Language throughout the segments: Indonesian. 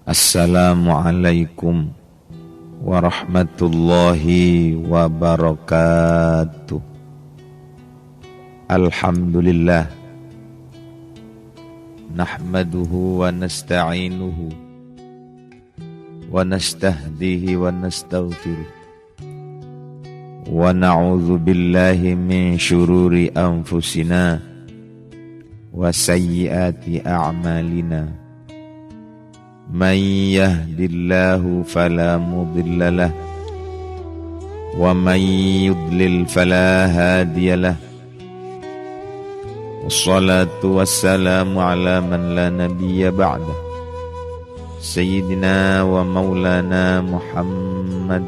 Assalamualaikum warahmatullahi wabarakatuh. Alhamdulillah, nahmaduhu wa nasta'inuhu wa nastahdihi wa nastaghfiruh wa na'udzu billahi min syururi anfusina wa sayyiati a'malina. Man yahdillahu fala mudhillalah wa man yudlil fala hadiyalah. Wassalatu wassalamu ala man la nabiyya ba'da, Sayyidina wa maulana Muhammad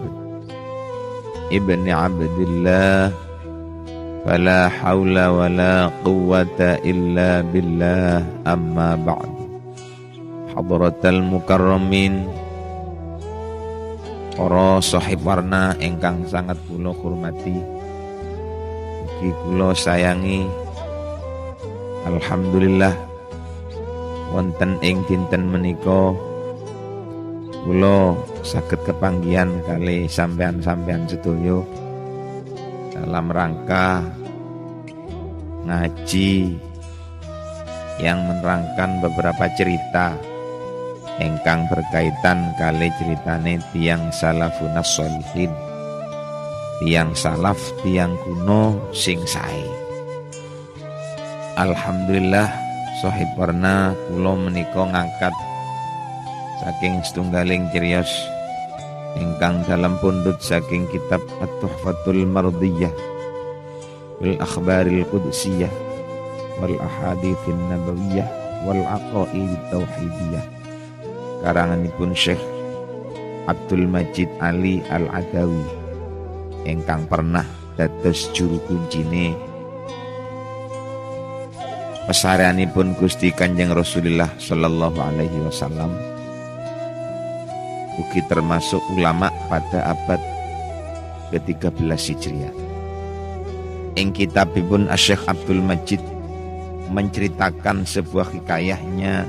ibni Abdillah. Fala hawla wa la quwwata illa billah, amma ba'du. Hadratal mukarramin, para sahib warna ingkang sangat kula hormati, ugi kula sayangi. Alhamdulillah, wonten ing dinten menika kula saged kepanggihan kali sampean-sampean sedaya dalam rangka ngaji yang menerangkan beberapa cerita ingkang berkaitan kali ceritane tiang salafunas sholihin, tiang salaf, tiang kuno sing sae. Alhamdulillah, sahib warna kula menika ngangkat saking setunggaling cirios ingkang dalam pundut saking kitab At-Tuhfatul Mardiyah wal Akhbaril Qudsiyah wal Ahaditsin Nabawiyah wal Aqaidit Tauhidiyah, karanganipun Syekh Abdul Majid Ali Al-Adawi ingkang pernah dados juru kuncine pesareanipun Gusti Kanjeng Rasulullah sallallahu alaihi wasallam, ugi termasuk ulama pada abad ke-13 Hijriah. Ing kitabipun Syekh Abdul Majid menceritakan sebuah hikayahnya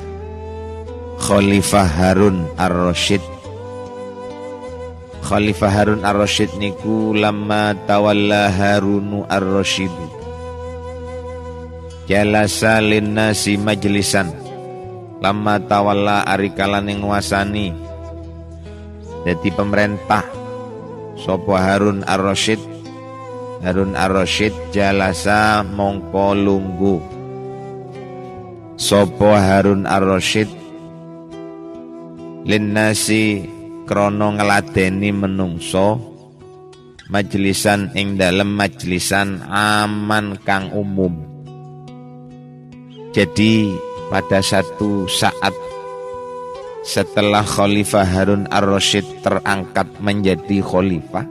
Khalifah Harun Ar-Rasyid. Khalifah Harun Ar-Rasyid niku lamma tawalla Harunu Ar-Rasyid jalasa linnasi majlisan. Lamma tawalla arikalan ing nguasani dadi pemerintah sapa Harun Ar-Rasyid. Harun Ar-Rasyid jalasa mongko lungguh sapa Harun Ar-Rasyid linnasi krono ngeladeni menungso majlisan ing dalem majlisan aman kang umum. Jadi pada satu saat setelah Khalifah Harun Ar-Rasyid terangkat menjadi khalifah,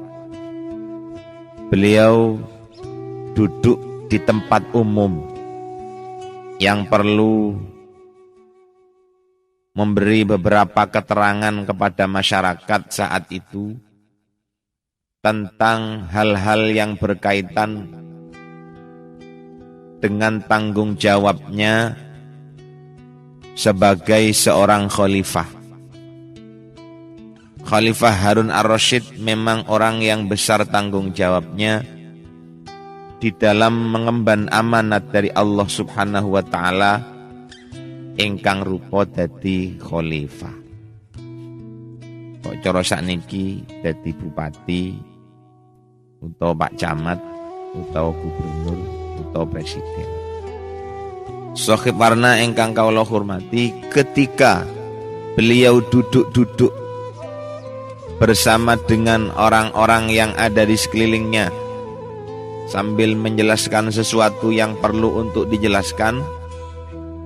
beliau duduk di tempat umum yang perlu memberi beberapa keterangan kepada masyarakat saat itu tentang hal-hal yang berkaitan dengan tanggung jawabnya sebagai seorang khalifah. Khalifah Harun Ar-Rasyid memang orang yang besar tanggung jawabnya di dalam mengemban amanat dari Allah Subhanahu wa taala ingkang rupa dadi khalifah. Kok cara sakniki dadi bupati utawa Pak Camat utawa gubernur utawa presiden. Sahib warna ingkang kawula hormati, ketika beliau duduk-duduk bersama dengan orang-orang yang ada di sekelilingnya sambil menjelaskan sesuatu yang perlu untuk dijelaskan,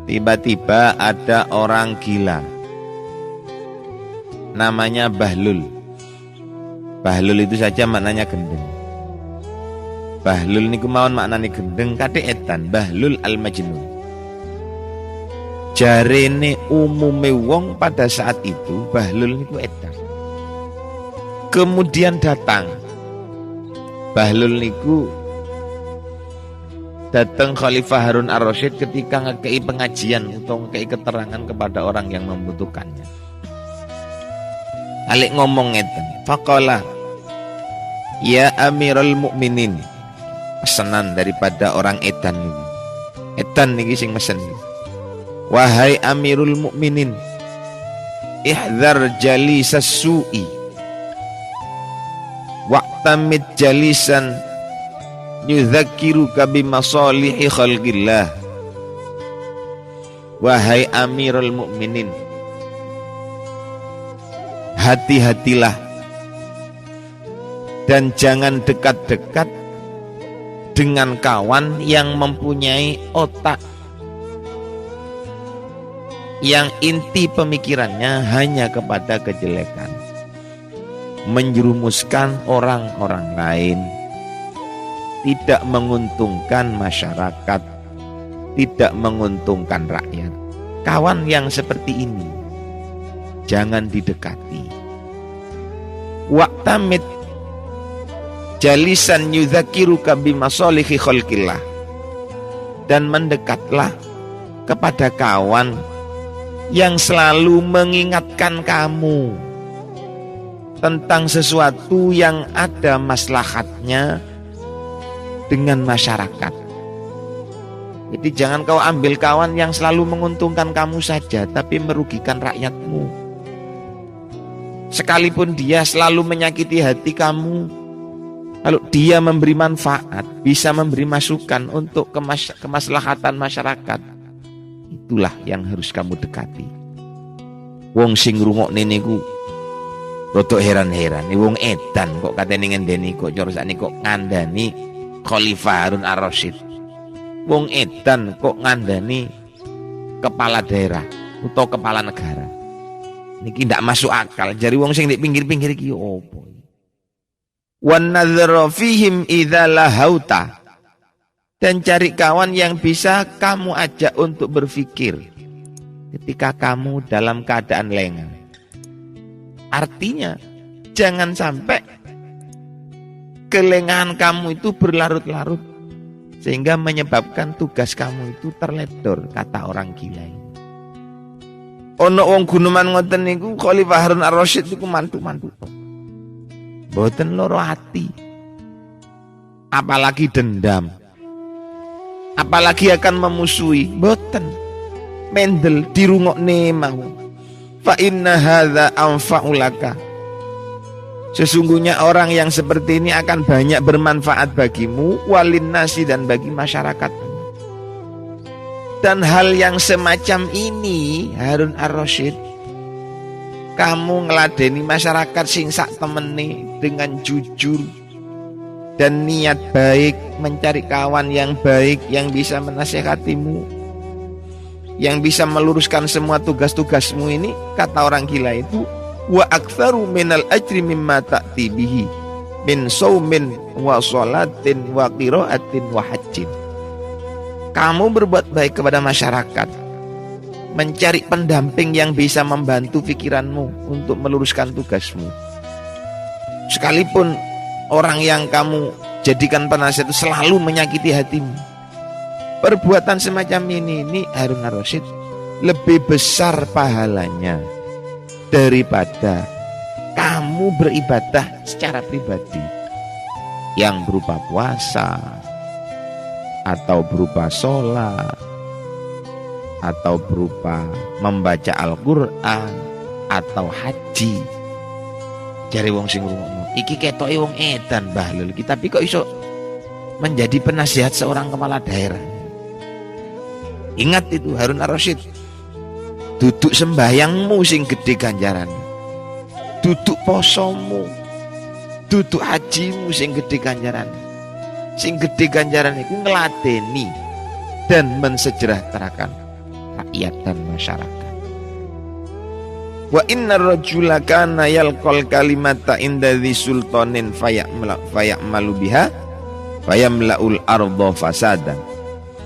tiba-tiba ada orang gila namanya Bahlul. Bahlul itu saja maknanya gendeng. Bahlul niku mawon maknane gendeng kate edan, Bahlul al-Majnun. Jarene umume wong pada saat itu Bahlul niku edan. Kemudian datang Bahlul niku datang Khalifah Harun Ar-Rasyid ketika ngekei pengajian atau ngekei keterangan kepada orang yang membutuhkannya. alik ngomong ngeten. Faqala ya Amirul Mukminin, pesanan daripada orang edan ini. Edan niki sing mesen. Wahai Amirul Mukminin, ihdhar jalisas su'i waqtamid jalisan yudzakiruka bimasalihi khalqillah. Wahai Amirul Mukminin, hati-hatilah dan jangan dekat-dekat dengan kawan yang mempunyai otak yang inti pemikirannya hanya kepada kejelekan, menjerumuskan orang-orang lain, tidak menguntungkan masyarakat, tidak menguntungkan rakyat. Kawan yang seperti ini jangan didekati. Waqtamid jalisan yudzakiruka bimasalihi khalqillah, dan mendekatlah kepada kawan yang selalu mengingatkan kamu tentang sesuatu yang ada maslahatnya dengan masyarakat. Jadi jangan kau ambil kawan yang selalu menguntungkan kamu saja tapi merugikan rakyatmu. Sekalipun dia selalu menyakiti hati kamu, kalau dia memberi manfaat, bisa memberi masukan untuk kemaslahatan masyarakat, itulah yang harus kamu dekati. Wong sing ngrungokne niku rodok heran-heran, wong edan kok katene ngendeni kok jorosane kok ngandani Khalifah Harun Ar-Rasyid. Wong edan kok ngandani kepala daerah atau kepala negara. Niki ndak masuk akal. Jari wong sing di pinggir-pinggir iki opo? Wan nadhara fihim idza lahauta, dan cari kawan yang bisa kamu ajak untuk berpikir ketika kamu dalam keadaan lengah. Artinya jangan sampai kelengahan kamu itu berlarut-larut sehingga menyebabkan tugas kamu itu terledor, kata orang gila ini. Ono wong guneman ngoten niku Khalifah Harun Ar-Rasyid niku mantu-mantu. Mboten loro ati. Apalagi dendam. Apalagi akan memusuhi, mboten. Mendel dirungokne mawon. Fa inna hadza anfa'u laka. Sesungguhnya orang yang seperti ini akan banyak bermanfaat bagimu, walin nasi, dan bagi masyarakat. Dan hal yang semacam ini, Harun Ar-Rasyid, kamu ngeladeni masyarakat sing sak temene dengan jujur dan niat baik, mencari kawan yang baik yang bisa menasihatimu, yang bisa meluruskan semua tugas-tugasmu ini, kata orang gila itu, wa aktsaru minal ajri mimma ta'ti bihi min saumin wa sholatin wa qiraatin wa hajjin. Kamu berbuat baik kepada masyarakat, mencari pendamping yang bisa membantu pikiranmu untuk meluruskan tugasmu. Sekalipun orang yang kamu jadikan penasihat itu selalu menyakiti hatimu, perbuatan semacam ini Harun Ar-Rasyid lebih besar pahalanya daripada kamu beribadah secara pribadi yang berupa puasa atau berupa sholat atau berupa membaca Al-Quran atau haji. Jare wong sing ngrungokno, iki ketoke wong edan Bahlul iki, tapi kok iso menjadi penasihat seorang kepala daerah. Ingat itu Harun Ar-Rasyid, duduk sembahyangmu sing gede ganjaran, duduk posomu, duduk hajimu sing gede ganjaran. Sing gede ganjaran itu ngeladeni dan mensejahterakan rakyat dan masyarakat. Wa innar rajula kana yalqal kalimata inda dzi sultanin fayamalu biha fayamlaul arda fasada.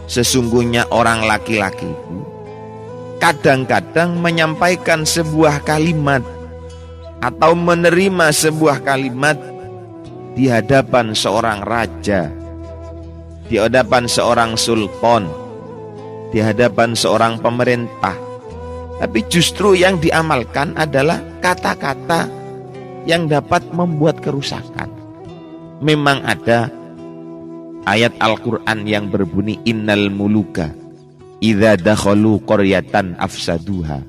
Sesungguhnya orang laki-laki itu kadang-kadang menyampaikan sebuah kalimat atau menerima sebuah kalimat di hadapan seorang raja, di hadapan seorang sultan, di hadapan seorang pemerintah. Tapi justru yang diamalkan adalah kata-kata yang dapat membuat kerusakan. Memang ada ayat Al-Quran yang berbunyi innal muluka idza dakhalu qaryatan afsaduha.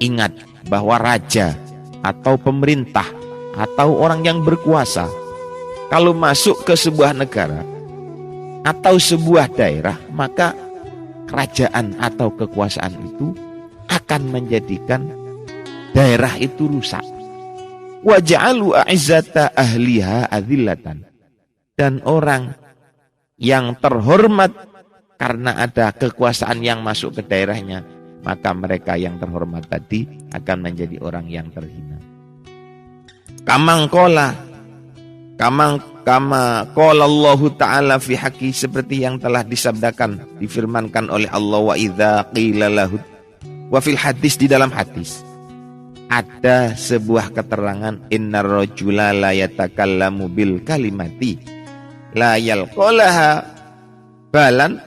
Ingat bahwa raja atau pemerintah atau orang yang berkuasa kalau masuk ke sebuah negara atau sebuah daerah, maka kerajaan atau kekuasaan itu akan menjadikan daerah itu rusak. Wa ja'alu a'izzata ahliha adillatan. Dan orang yang terhormat karena ada kekuasaan yang masuk ke daerahnya, maka mereka yang terhormat tadi akan menjadi orang yang terhina. Kama qala Allah Ta'ala fi haqqi, seperti yang telah disabdakan, difirmankan oleh Allah, wa idza qila lahu, wa fil hadis, di dalam hadis ada sebuah keterangan, innar rajula la yatakallamu bil kalimati la yalqalaha balan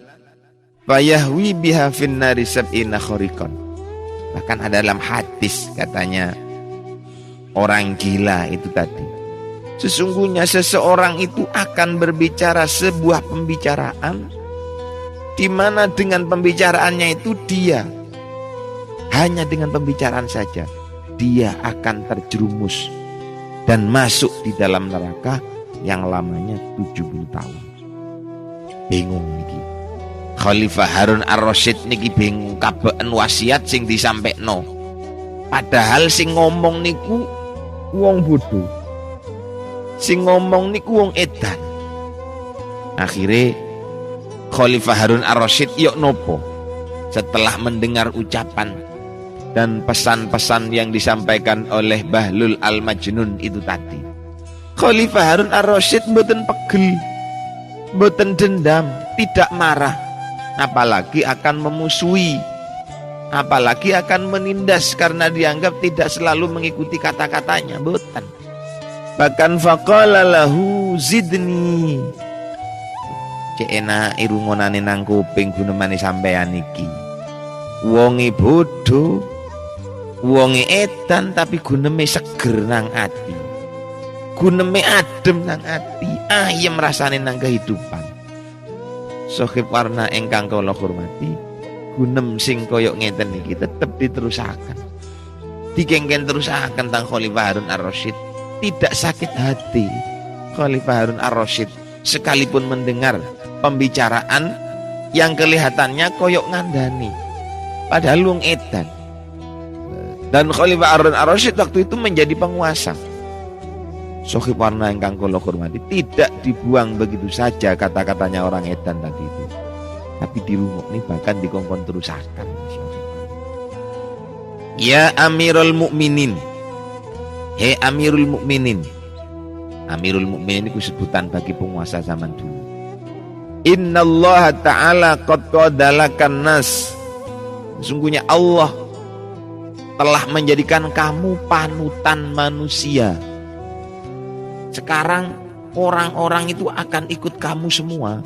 fayahwi biha finnari sab'ina khariqan. Bahkan ada dalam hadis katanya, orang gila itu tadi, sesungguhnya seseorang itu akan berbicara sebuah pembicaraan di mana dengan pembicaraannya itu dia, hanya dengan pembicaraan saja, dia akan terjerumus dan masuk di dalam neraka yang lamanya 70 tahun. Bingung niki. Khalifah Harun Ar-Rasyid niki bingung kabeen wasiat sing disampekno. Padahal sing ngomong niku wong bodoh. Sing ngomong niku wong edan. Akhirnya Khalifah Harun Ar-Rasyid yok nopo setelah mendengar ucapan dan pesan-pesan yang disampaikan oleh Bahlul Al-Majnun itu tadi. Khalifah Harun Ar-Rasyid mboten pegel, mboten dendam, tidak marah, apalagi akan memusuhi, apalagi akan menindas karena dianggap tidak selalu mengikuti kata-katanya, mboten. Bahkan faqala lahu zidni, cek enak irungonane nang kuping gunemane sampean iki. Wonge bodoh, wonge edan, tapi guneme seger nang ati, guneme adem nang ati, ayem rasane nang kehidupan. Sohib warna engkang kula hormati, gunem sing koyok ngeten iki tetep diterusaken, dikengken terusaken tang Khalifah Harun Ar-Rasyid. Tidak sakit hati Khalifah Harun Ar-Rasyid sekalipun mendengar pembicaraan yang kelihatannya koyok ngandani, padahal wong edan. Dan Khalifah Harun Ar-Rasyid waktu itu menjadi penguasa. Sohib warna ingkang kula hormati, tidak dibuang begitu saja kata-katanya orang edan tadi itu, tapi dirungokni, bahkan dikongkon terusakan. Ya Amirul Mukminin, he Amirul Mukminin. Amirul Mukminin itu sebutan bagi penguasa zaman dulu. Innallaha ta'ala qad qadalakan nas, sesungguhnya Allah telah menjadikan kamu panutan manusia. Sekarang orang-orang itu akan ikut kamu semua.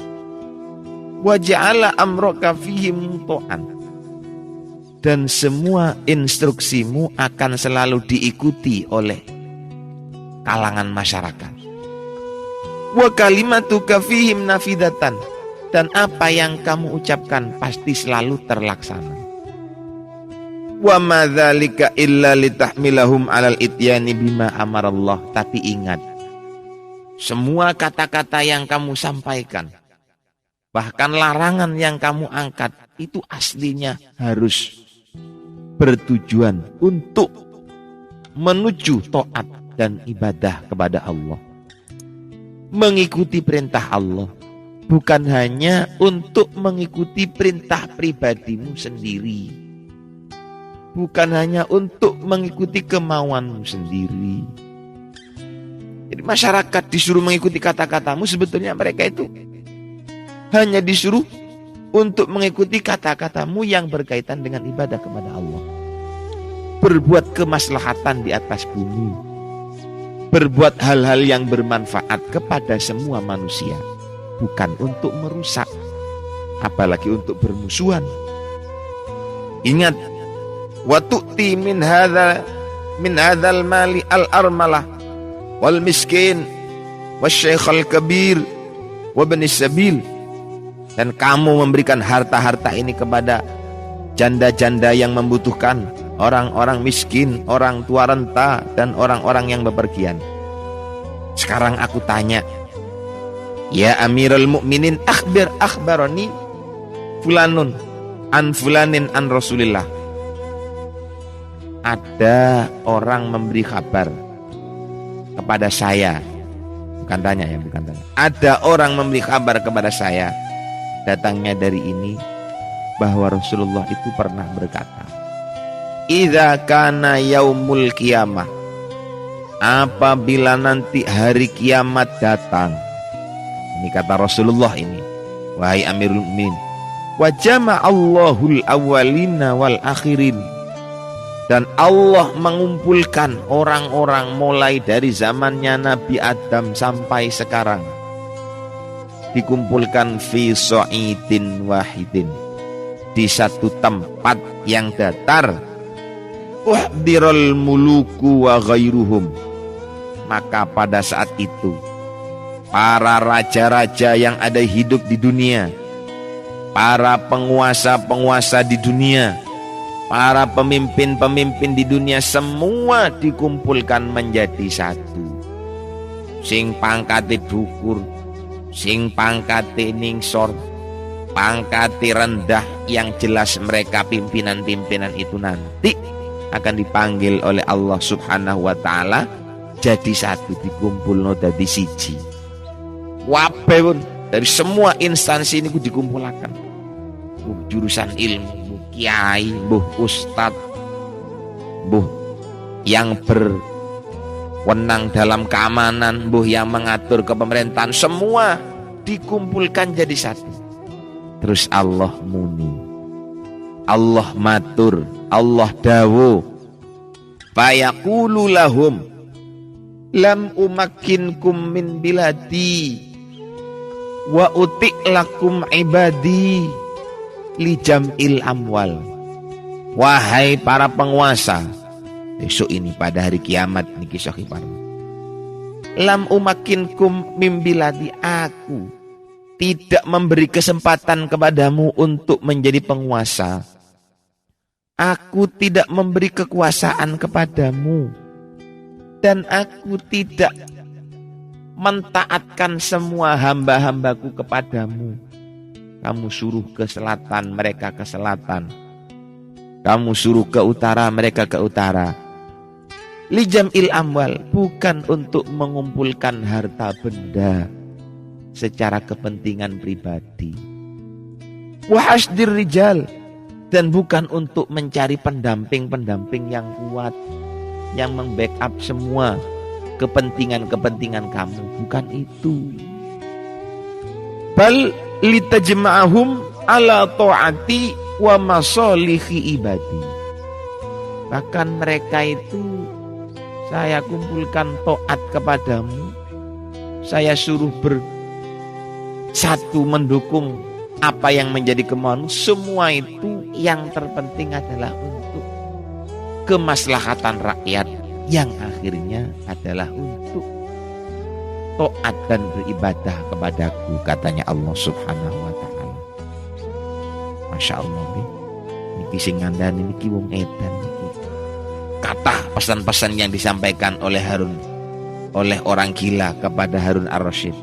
Wa ja'ala amraka fihim muto'an, dan semua instruksimu akan selalu diikuti oleh kalangan masyarakat. Wa kalimatuka fihim nafidatan, dan apa yang kamu ucapkan pasti selalu terlaksana. Wa madzalika illa litahmilahum alal ityani bima amarallah. Tapi ingat, semua kata-kata yang kamu sampaikan, bahkan larangan yang kamu angkat, itu aslinya harus bertujuan untuk menuju taat dan ibadah kepada Allah, mengikuti perintah Allah, bukan hanya untuk mengikuti perintah pribadimu sendiri, bukan hanya untuk mengikuti kemauanmu sendiri. Jadi masyarakat disuruh mengikuti kata-katamu, sebetulnya mereka itu hanya disuruh untuk mengikuti kata-katamu yang berkaitan dengan ibadah kepada Allah. Berbuat kemaslahatan di atas bumi, berbuat hal-hal yang bermanfaat kepada semua manusia, bukan untuk merusak, apalagi untuk bermusuhan. Ingat, wa tu'ti min hadzal mali al-armalah wal miskin wasyaikhal kabir wabnis sabil, dan kamu memberikan harta-harta ini kepada janda-janda yang membutuhkan, orang-orang miskin, orang tua renta, dan orang-orang yang bepergian. Sekarang aku tanya, ya Amirul Mukminin, akhbarani fulanun an fulanin an Rasulillah. Ada orang memberi kabar kepada saya, bukan tanya. Ada orang memberi kabar kepada saya, datangnya dari ini, bahwa Rasulullah itu pernah berkata, idza kana yaumul qiyamah, apabila nanti hari kiamat datang. Ini kata Rasulullah ini, wahai Amirul Mukminin, wa jama'allahul awwalina wal akhirin, dan Allah mengumpulkan orang-orang mulai dari zamannya Nabi Adam sampai sekarang, dikumpulkan fi sa'idin wahidin, di satu tempat yang datar, uhdirul muluku wa ghairuhum, maka pada saat itu para raja-raja yang ada hidup di dunia, para penguasa-penguasa di dunia, para pemimpin-pemimpin di dunia, semua dikumpulkan menjadi satu. Sing pangkate dukur, sing pangkate ningsor, pangkate rendah, yang jelas mereka pimpinan-pimpinan itu nanti akan dipanggil oleh Allah Subhanahu wa ta'ala jadi satu, dikumpulno dadi siji. Wabe pun dari semua instansi ini dikumpulkan, jurusan ilmu, kiai, buh ustad, buh yang berwenang dalam keamanan, buh yang mengatur kepemerintahan, semua dikumpulkan jadi satu. Terus Allah muni, Allah matur, Allah dawu, fayaqulu lahum lam umakkinkum min biladi wa utik lakum ibadi li jam'il amwal. Wahai para penguasa, besok ini pada hari kiamat niki sahifar, lam umakkinkum min biladi, aku tidak memberi kesempatan kepadamu untuk menjadi penguasa. Aku tidak memberi kekuasaan kepadamu, dan aku tidak mentaatkan semua hamba-hambaku kepadamu. Kamu suruh ke selatan, mereka ke selatan. Kamu suruh ke utara, mereka ke utara. Lijam'il amwal, bukan untuk mengumpulkan harta benda secara kepentingan pribadi. Wahasdir rijal, dan bukan untuk mencari pendamping-pendamping yang kuat, yang membackup semua kepentingan-kepentingan kamu. Bukan itu. Bal litajma'ahum ala ta'ati wa masalihi ibadi. Bahkan mereka itu saya kumpulkan taat kepadamu, saya suruh bersatu mendukung apa yang menjadi kemauan. Semua itu yang terpenting adalah untuk kemaslahatan rakyat, yang akhirnya adalah untuk taat dan beribadah kepadaku, katanya Allah Subhanahu wa ta'ala. Masya Allah, niki sing ngandani niki wong edan niki. Kata pesan-pesan yang disampaikan oleh Harun, oleh orang gila kepada Harun ar-Rasyid.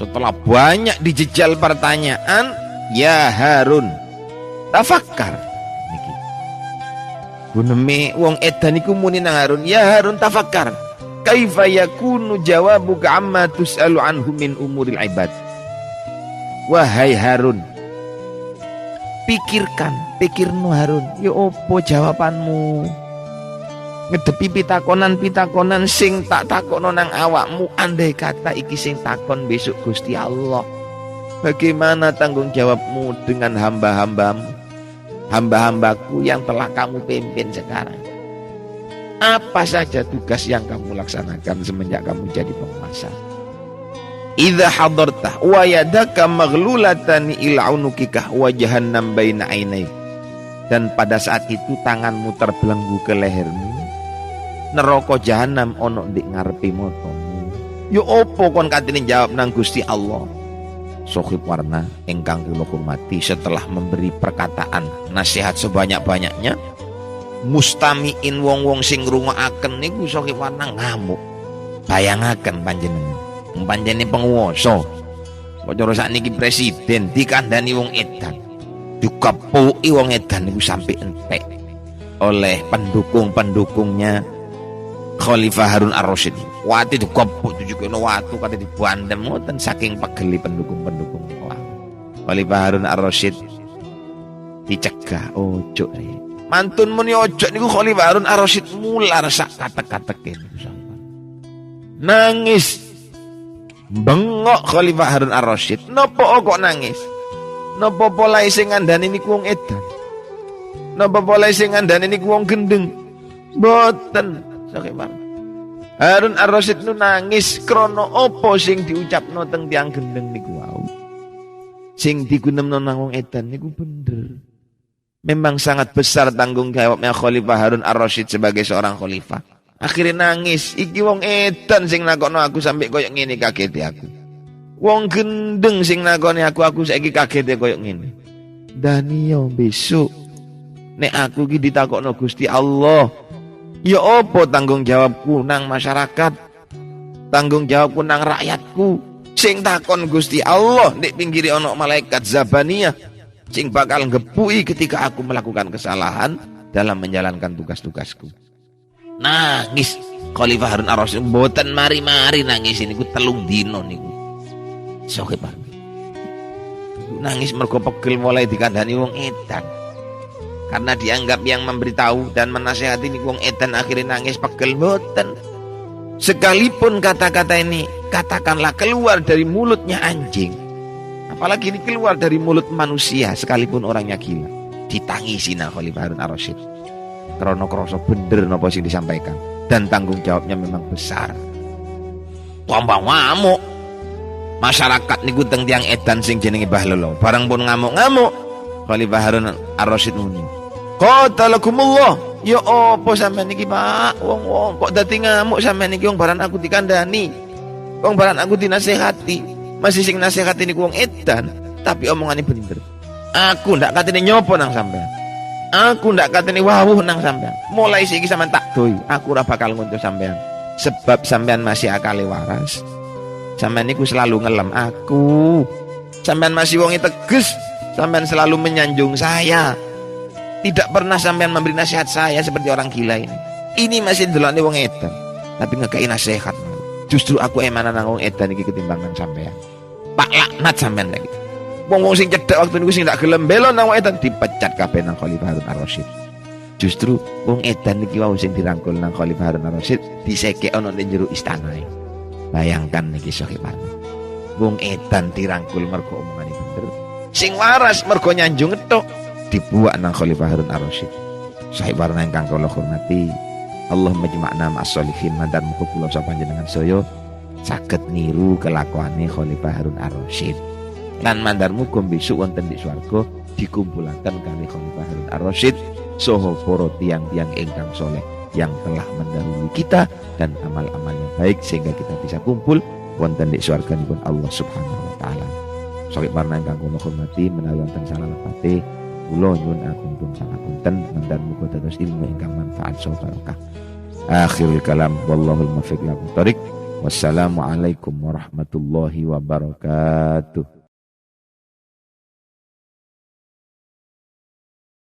Setelah banyak dijejal pertanyaan, ya Harun, tafakkar. Niki guneme wong edan iku muni nang Harun, ya Harun tafakkar. Kaifa yakunu jawabuka amma tus'alu anhu min umuril ibad. Wahai Harun, pikirno Harun, ya opo jawabanmu ngedepi pitakonan-pitakonan sing tak takono nang awakmu. Andai kata iki sing takon besok Gusti Allah, bagaimana tanggung jawabmu dengan hamba-hambamu, hamba-hambaku yang telah kamu pimpin sekarang? Apa saja tugas yang kamu laksanakan semenjak kamu jadi penguasa? Idza hadarta wa yadaka maghlulatan ila unukika wa jahannam baina ainai. Dan pada saat itu tanganmu terbelenggu ke lehermu neraka jahanam ono ndek ngarepe matamu. Yo opo kon katene jawab nang Gusti Allah? Sohib Warna ingkang kula hormati, setelah memberi perkataan nasihat sebanyak-banyaknya, mustamiin wong-wong sing ngrungokaken niku Sohib Warna ngamuk. Bayangaken panjenengan penguasa, kok cara sakniki presiden dikandani wong edan, dikepuki wong edan niku sampai entek oleh pendukung-pendukungnya Khalifah Harun Ar-Rasyid. Wati dikepuk dijukno watu kate dibandem ngoten saking pegeli pendukung-pendukung Khalifah Harun Ar-Rasyid dicegah ojo mantun muni ojo niku Khalifah Harun Ar-Rasyid mular sak katek-kateke nangis bengok Khalifah Harun Ar-Rasyid. Napa kok nangis? Napa polahe sing ngandani niku wong edan? Napa polahe sing ngandani niku wong gendeng? Mboten. Harun Ar-Rasyid nu nangis krana apa sing diucapno teng tiyang gendeng niku wau. Sing digunemno nang wong edan niku bener. Memang sangat besar tanggung jawabnya Khalifah Harun Ar-Rasyid sebagai seorang khalifah. Akhirnya nangis, iki wong edan sing nakokno aku sampai koyok ngene kagete aku. Wong gendeng sing nakoni aku saiki kagete koyok ngene. Daniyo besok nek aku iki ditakokno Gusti Allah, ya apa tanggung jawabku nang masyarakat? Tanggung jawabku nang rakyatku. Sing takon Gusti Allah nek pinggiri ana malaikat Zabaniyah sing bakal ngepuki ketika aku melakukan kesalahan dalam menjalankan tugas-tugasku. Nangis Khalifah Harun Ar-Rasyid mboten mari-mari nangis niku 3 dina niku. Sohib nangis mergo pegel mulai dikandani wong edan. Karena dianggap yang memberitahu dan menasehati niku wong edan, akhirnya nangis pegel mboten. Sekalipun kata-kata ini katakanlah keluar dari mulutnya anjing, apalagi ini keluar dari mulut manusia sekalipun orangnya gila, ditangisi nang Khalifah Harun Ar-Rasyid. Karena krasa bener napa sing disampaikan dan tanggung jawabnya memang besar. Tambah ngamuk. Masyarakat niku teng tiyang edan sing jenenge Mbah Lolo. Barang pun ngamuk-ngamuk, Khalifah Harun Ar-Rasyid muni, "Qatalakumullah." Ya apa sampean iki, Pak? Wong kok dadi ngamuk sampean iki, wong barang aku dikandani. Wong barang aku dinasehati. Masih sing nasehati niku wong edan, tapi omongane bener. Aku ndak katene nyopo nang sampean. Aku ndak katene wawuh nang sampean. Mulai saiki sampean tak doi, aku ora bakal nguntuh sampean. Sebab sampean masih akale waras. Sampean niku selalu ngelem aku. Sampean masih wong teges, sampean selalu menyanjung saya. Tidak pernah sampean memberi nasihat saya seperti orang gila ini. Ini masih ndelokne wong edan, tapi ngekei nasihat. Justru aku emanan nang wong edan iki ketimbang nang sampean. Pak laknat sampean lagi. Wong sing cedhak waktu niku sing tak gelem bela nang wong edan dipecat kabeh nang Khalifah Harun Ar-Rasyid. Justru wong edan iki wae sing dirangkul nang Khalifah Harun Ar-Rasyid disekek ana ning jero istanae. Bayangkan niki Sohib Warna. Wong edan dirangkul mergo omongane bener. Sing waras mergo nyanjung tok dibuak nang Khalifah Harun Ar-Rasyid. Sohib Warna ingkang kula hormati, Allah majma'na ma'as sholihin, mantan muga kula sapanjenengan saya saged niru kelakuane Khalifah Harun Ar-Rasyid. Lan mandar muga besok wonten di swarga dikumpulaken kali Khalifah Harun Ar-Rasyid saha para tiyang-tiyang ingkang saleh yang telah mendahului kita dan amal-amal yang baik sehingga kita bisa kumpul wonten di swarganipun Allah Subhanahu wa taala. Sohib Warna ingkang kula hormati, menawi wonten salah lepate kula nyuwun agung pun pangapunten, mandan muga dados ilmu ingkang manfaat saha barokah. Akhirul kalam wallahul muwaffiq ila thoriq. Wassalamualaikum warahmatullahi wabarakatuh.